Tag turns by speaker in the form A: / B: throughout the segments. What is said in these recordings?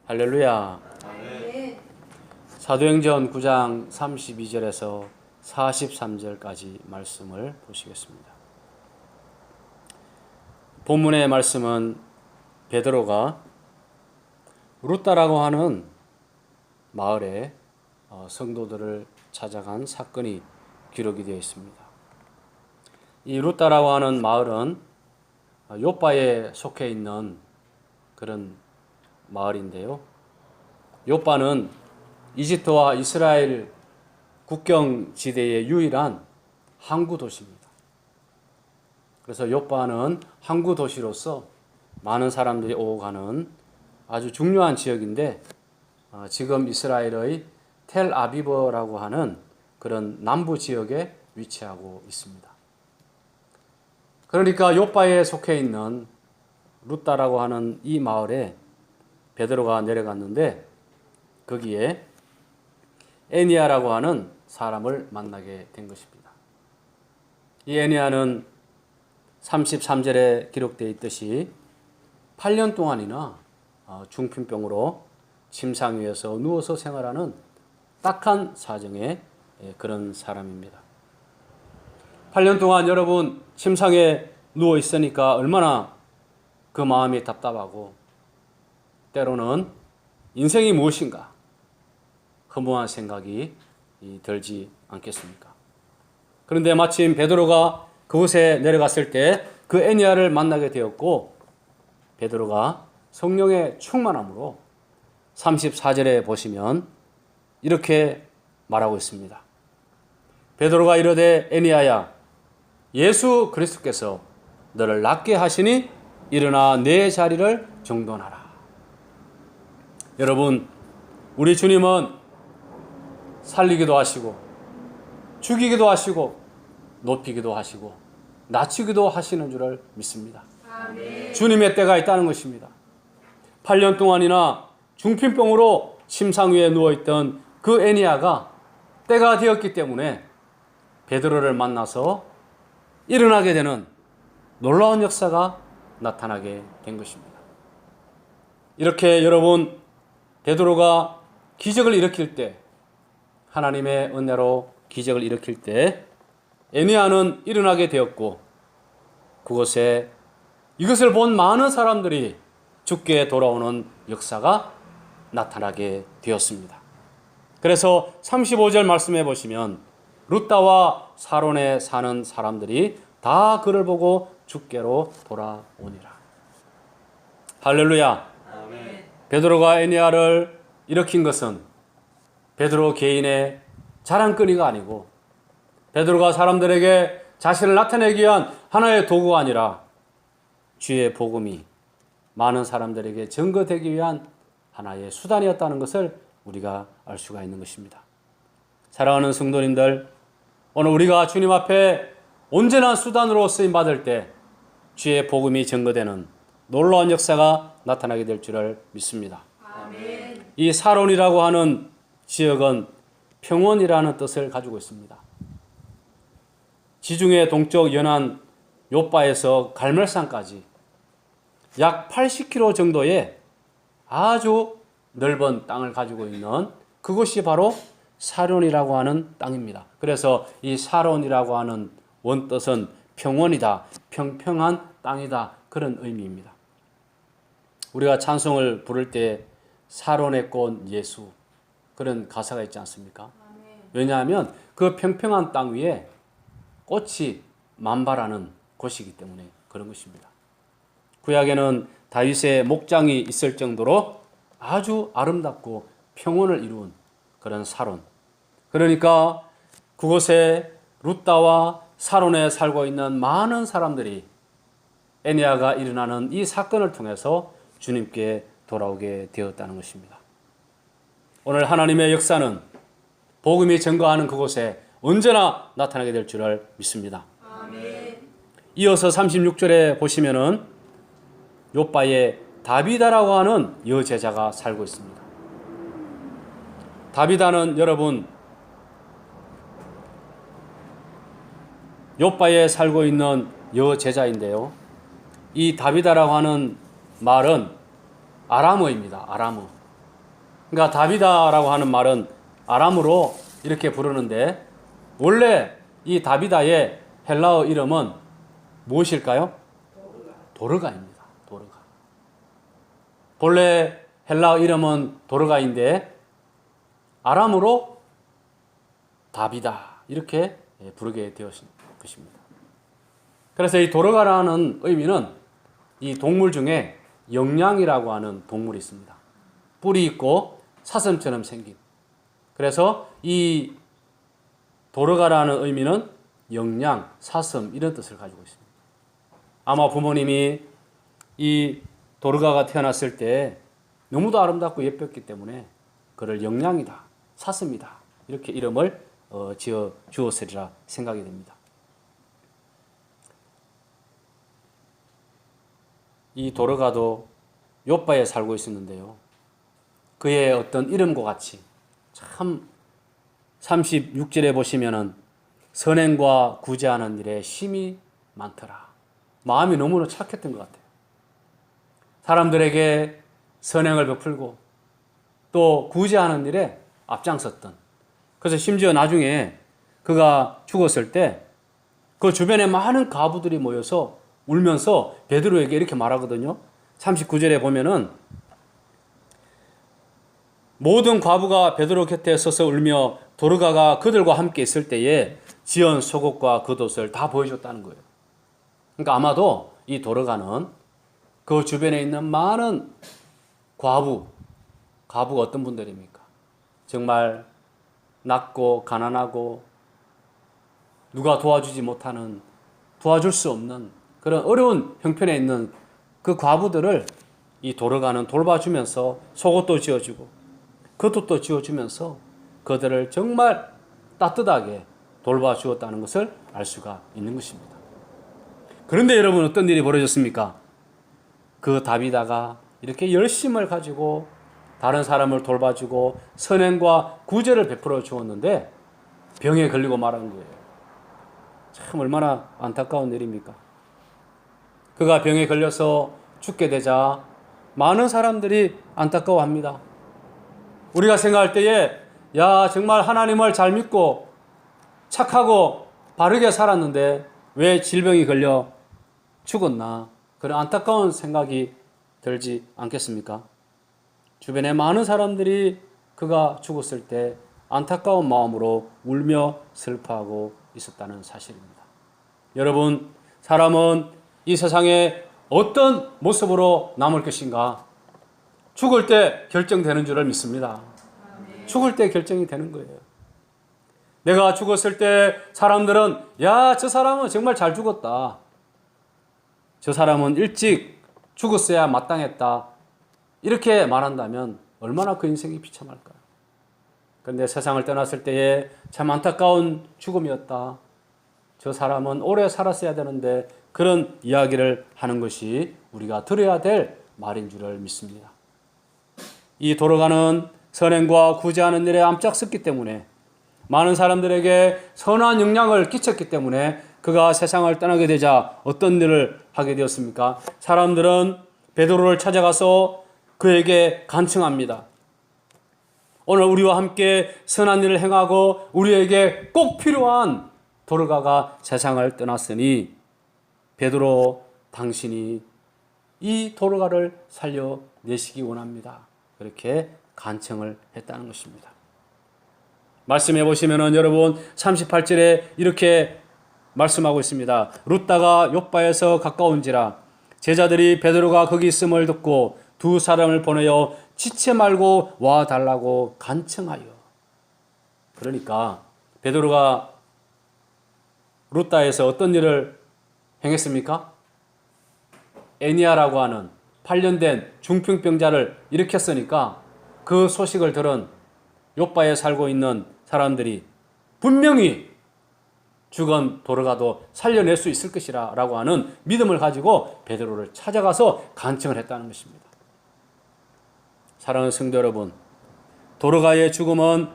A: 할렐루야.
B: 아멘.
A: 사도행전 9장 32절에서 43절까지 말씀을 보시겠습니다. 본문의 말씀은 베드로가 루다라고 하는 마을에 성도들을 찾아간 사건이 기록이 되어 있습니다. 이 루다라고 하는 마을은 요빠에 속해 있는 그런 마을인데요. 요빠는 이집트와 이스라엘 국경 지대의 유일한 항구 도시입니다. 그래서 요빠는 항구 도시로서 많은 사람들이 오고 가는 아주 중요한 지역인데, 지금 이스라엘의 텔아비브라고 하는 그런 남부 지역에 위치하고 있습니다. 그러니까 요빠에 속해 있는 루다라고 하는 이 마을에 베드로가 내려갔는데, 거기에 에니아라고 하는 사람을 만나게 된 것입니다. 이 에니아는 33절에 기록되어 있듯이 8년 동안이나 중풍병으로 침상 위에서 누워서 생활하는 딱한 사정의 그런 사람입니다. 8년 동안 여러분 침상에 누워 있으니까 얼마나 그 마음이 답답하고, 때로는 인생이 무엇인가 허무한 생각이 들지 않겠습니까? 그런데 마침 베드로가 그곳에 내려갔을 때 그 에니아를 만나게 되었고, 베드로가 성령의 충만함으로 34절에 보시면 이렇게 말하고 있습니다. 베드로가 이르되 에니아야, 예수 그리스도께서 너를 낫게 하시니 일어나 내 자리를 정돈하라. 여러분, 우리 주님은 살리기도 하시고 죽이기도 하시고 높이기도 하시고 낮추기도 하시는 줄을 믿습니다.
B: 아멘.
A: 주님의 때가 있다는 것입니다. 8년 동안이나 중풍병으로 침상 위에 누워있던 그 에니아가 때가 되었기 때문에 베드로를 만나서 일어나게 되는 놀라운 역사가 나타나게 된 것입니다. 이렇게 여러분, 베드로가 기적을 일으킬 때, 하나님의 은혜로 기적을 일으킬 때 에니아는 일어나게 되었고, 그곳에 이것을 본 많은 사람들이 죽게 돌아오는 역사가 나타나게 되었습니다. 그래서 35절 말씀해 보시면 루다와 사론에 사는 사람들이 다 그를 보고 죽게로 돌아오니라. 할렐루야.
B: 아멘.
A: 베드로가 에니아를 일으킨 것은 베드로 개인의 자랑거리가 아니고, 베드로가 사람들에게 자신을 나타내기 위한 하나의 도구가 아니라 주의 복음이 많은 사람들에게 증거되기 위한 하나의 수단이었다는 것을 우리가 알 수가 있는 것입니다. 사랑하는 성도님들, 오늘 우리가 주님 앞에 온전한 수단으로 쓰임받을 때 주의 복음이 증거되는 놀라운 역사가 나타나게 될 줄을 믿습니다.
B: 아멘.
A: 이 사론이라고 하는 지역은 평원이라는 뜻을 가지고 있습니다. 지중해 동쪽 연안 요빠에서 갈멜산까지 약 80km 정도의 아주 넓은 땅을 가지고 있는 그곳이 바로 사론이라고 하는 땅입니다. 그래서 이 사론이라고 하는 원뜻은 평원이다, 평평한 땅이다, 그런 의미입니다. 우리가 찬송을 부를 때 사론의 꽃 예수, 그런 가사가 있지 않습니까? 왜냐하면 그 평평한 땅 위에 꽃이 만발하는 곳이기 때문에 그런 것입니다. 구약에는 다윗의 목장이 있을 정도로 아주 아름답고 평온을 이룬 그런 사론, 그러니까 그곳에 루다와 사론에 살고 있는 많은 사람들이 에니아가 일어나는 이 사건을 통해서 주님께 돌아오게 되었다는 것입니다. 오늘 하나님의 역사는 복음이 증거하는 그곳에 언제나 나타나게 될 줄을 믿습니다.
B: 아멘.
A: 이어서 36절에 보시면은 요빠에 다비다라고 하는 여제자가 살고 있습니다. 다비다는 여러분, 요빠에 살고 있는 여제자인데요. 이 다비다라고 하는 말은 아람어입니다. 아람어. 그러니까 다비다라고 하는 말은 아람으로 이렇게 부르는데 원래 이 다비다의 헬라어 이름은 무엇일까요? 도르가입니다. 도르가. 본래 헬라어 이름은 도르가인데 아람으로 다비다 이렇게 부르게 되었습니다. 것입니다. 그래서 이 도르가라는 의미는 이 동물 중에 영양이라고 하는 동물이 있습니다. 뿔이 있고 사슴처럼 생긴. 그래서 이 도르가라는 의미는 영양, 사슴 이런 뜻을 가지고 있습니다. 아마 부모님이 이 도르가가 태어났을 때 너무도 아름답고 예뻤기 때문에 그를 영양이다, 사슴이다 이렇게 이름을 지어 주었으리라 생각이 됩니다. 이 도르가도 욥바에 살고 있었는데요. 그의 어떤 이름과 같이 참 36절에 보시면은 선행과 구제하는 일에 힘이 많더라. 마음이 너무나 착했던 것 같아요. 사람들에게 선행을 베풀고 또 구제하는 일에 앞장섰던. 그래서 심지어 나중에 그가 죽었을 때 그 주변에 많은 과부들이 모여서 울면서 베드로에게 이렇게 말하거든요. 39절에 보면은 모든 과부가 베드로 곁에 서서 울며 도르가가 그들과 함께 있을 때에 지은 속옷과 겉옷을 다 보여줬다는 거예요. 그러니까 아마도 이 도르가는 그 주변에 있는 많은 과부가 어떤 분들입니까? 정말 낮고 가난하고 누가 도와주지 못하는, 도와줄 수 없는 그런 어려운 형편에 있는 그 과부들을 이 도르가는 돌봐주면서 속옷도 지어주고 겉옷도 지어주면서 그들을 정말 따뜻하게 돌봐주었다는 것을 알 수가 있는 것입니다. 그런데 여러분 어떤 일이 벌어졌습니까? 그 다비다가 이렇게 열심을 가지고 다른 사람을 돌봐주고 선행과 구제를 베풀어 주었는데 병에 걸리고 말한 거예요. 참 얼마나 안타까운 일입니까? 그가 병에 걸려서 죽게 되자 많은 사람들이 안타까워합니다. 우리가 생각할 때에 야 정말 하나님을 잘 믿고 착하고 바르게 살았는데 왜 질병이 걸려 죽었나 그런 안타까운 생각이 들지 않겠습니까? 주변에 많은 사람들이 그가 죽었을 때 안타까운 마음으로 울며 슬퍼하고 있었다는 사실입니다. 여러분, 사람은 이 세상에 어떤 모습으로 남을 것인가? 죽을 때 결정되는 줄을 믿습니다. 죽을 때 결정이 되는 거예요. 내가 죽었을 때 사람들은 야, 저 사람은 정말 잘 죽었다. 저 사람은 일찍 죽었어야 마땅했다. 이렇게 말한다면 얼마나 그 인생이 비참할까요? 그런데 세상을 떠났을 때에 참 안타까운 죽음이었다. 저 사람은 오래 살았어야 되는데 그런 이야기를 하는 것이 우리가 들어야 될 말인 줄을 믿습니다. 이 도르가는 선행과 구제하는 일에 앞장섰기 때문에 많은 사람들에게 선한 영향을 끼쳤기 때문에 그가 세상을 떠나게 되자 어떤 일을 하게 되었습니까? 사람들은 베드로를 찾아가서 그에게 간청합니다. 오늘 우리와 함께 선한 일을 행하고 우리에게 꼭 필요한 도르가가 세상을 떠났으니 베드로 당신이 이 도르가를 살려내시기 원합니다. 그렇게 간청을 했다는 것입니다. 말씀해 보시면은 여러분 38절에 이렇게 말씀하고 있습니다. 룻다가 욥바에서 가까운지라 제자들이 베드로가 거기 있음을 듣고 두 사람을 보내어 지체 말고 와 달라고 간청하여. 그러니까 베드로가 룻다에서 어떤 일을 행했습니까? 애니아라고 하는 8년 된 중풍병자를 일으켰으니까 그 소식을 들은 욥바에 살고 있는 사람들이 분명히 죽은 도르가도 살려낼 수 있을 것이라 라고 하는 믿음을 가지고 베드로를 찾아가서 간청을 했다는 것입니다. 사랑하는 성도 여러분, 도르가의 죽음은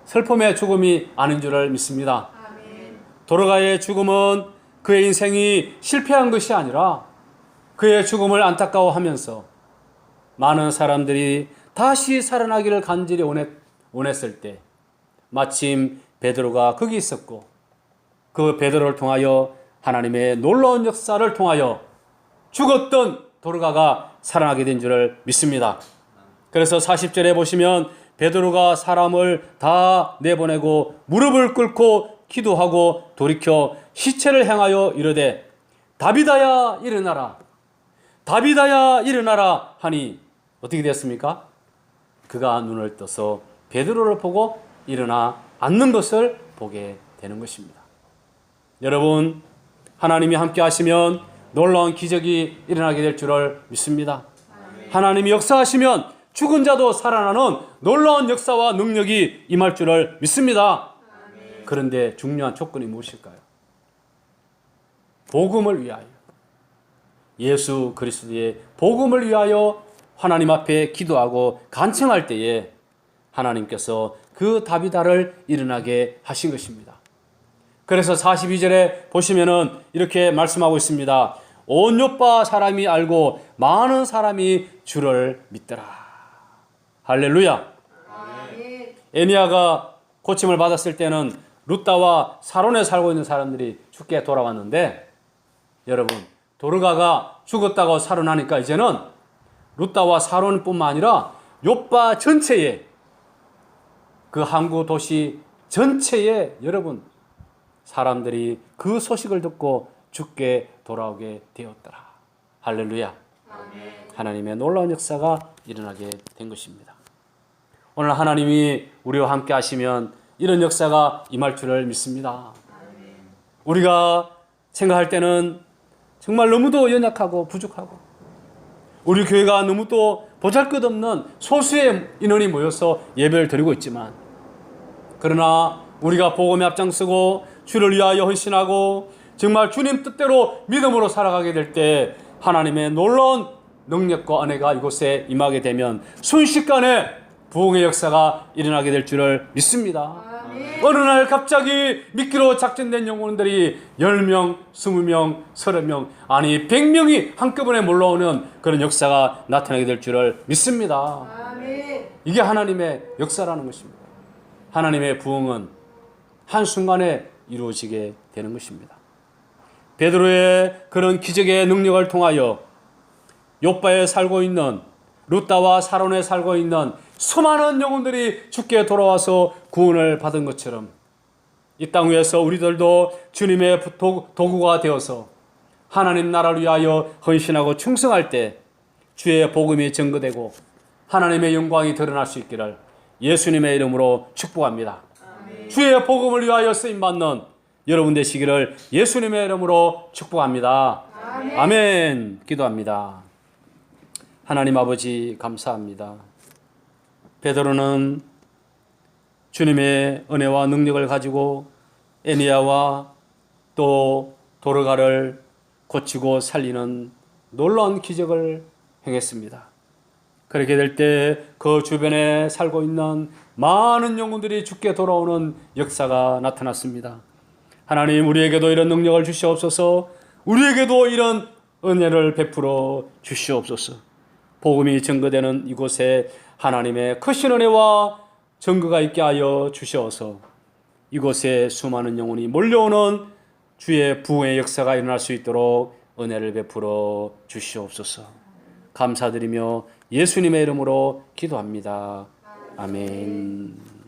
A: 슬픔의 죽음이 아닌 줄을 믿습니다. 도르가의 죽음은 그의 인생이 실패한 것이 아니라 그의 죽음을 안타까워하면서 많은 사람들이 다시 살아나기를 간절히 원했을 때 마침 베드로가 거기 있었고 그 베드로를 통하여 하나님의 놀라운 역사를 통하여 죽었던 도르가가 살아나게 된 줄을 믿습니다. 그래서 40절에 보시면 베드로가 사람을 다 내보내고 무릎을 꿇고 기도하고 돌이켜 시체를 향하여 이르되 다비다야 일어나라, 다비다야 일어나라 하니 어떻게 되었습니까? 그가 눈을 떠서 베드로를 보고 일어나 앉는 것을 보게 되는 것입니다. 여러분, 하나님이 함께 하시면 놀라운 기적이 일어나게 될 줄을 믿습니다. 하나님이 역사하시면 죽은 자도 살아나는 놀라운 역사와 능력이 임할 줄을 믿습니다. 그런데 중요한 조건이 무엇일까요? 복음을 위하여, 예수 그리스도의 복음을 위하여 하나님 앞에 기도하고 간청할 때에 하나님께서 그 다비다를 일어나게 하신 것입니다. 그래서 42절에 보시면은 이렇게 말씀하고 있습니다. 온 요파 사람이 알고 많은 사람이 주를 믿더라. 할렐루야. 에니야가 고침을 받았을 때는 룻다와 사론에 살고 있는 사람들이 죽게 돌아왔는데, 여러분, 도르가가 죽었다고 살아나니까 이제는 룻다와 사론뿐만 아니라 요파 전체에, 그 항구 도시 전체에 여러분 사람들이 그 소식을 듣고 죽게 돌아오게 되었더라. 할렐루야. 하나님의 놀라운 역사가 일어나게 된 것입니다. 오늘 하나님이 우리와 함께 하시면 이런 역사가 임할 줄을 믿습니다. 우리가 생각할 때는 정말 너무도 연약하고 부족하고 우리 교회가 너무 또 보잘것없는 소수의 인원이 모여서 예배를 드리고 있지만, 그러나 우리가 복음에 앞장서고 주를 위하여 헌신하고 정말 주님 뜻대로 믿음으로 살아가게 될 때 하나님의 놀라운 능력과 은혜가 이곳에 임하게 되면 순식간에 부흥의 역사가 일어나게 될 줄을 믿습니다. 어느 날 갑자기 믿기로 작정된 영혼들이 10명, 20명, 30명, 아니 100명이 한꺼번에 몰려오는 그런 역사가 나타나게 될 줄을 믿습니다. 이게 하나님의 역사라는 것입니다. 하나님의 부흥은 한순간에 이루어지게 되는 것입니다. 베드로의 그런 기적의 능력을 통하여 요빠에 살고 있는 룻다와 사론에 살고 있는 수많은 영혼들이 주께 돌아와서 구원을 받은 것처럼 이 땅 위에서 우리들도 주님의 도구가 되어서 하나님 나라를 위하여 헌신하고 충성할 때 주의 복음이 증거되고 하나님의 영광이 드러날 수 있기를 예수님의 이름으로 축복합니다. 주의 복음을 위하여 쓰임받는 여러분 되시기를 예수님의 이름으로 축복합니다. 아멘. 기도합니다. 하나님 아버지 감사합니다. 베드로는 주님의 은혜와 능력을 가지고 에니야와 또 도르가를 고치고 살리는 놀라운 기적을 행했습니다. 그렇게 될 때 그 주변에 살고 있는 많은 영혼들이 주께 돌아오는 역사가 나타났습니다. 하나님, 우리에게도 이런 능력을 주시옵소서. 우리에게도 이런 은혜를 베풀어 주시옵소서. 복음이 증거되는 이곳에 하나님의 크신 은혜와 증거가 있게 하여 주시어서 이곳에 수많은 영혼이 몰려오는 주의 부흥의 역사가 일어날 수 있도록 은혜를 베풀어 주시옵소서. 감사드리며 예수님의 이름으로 기도합니다. 아멘.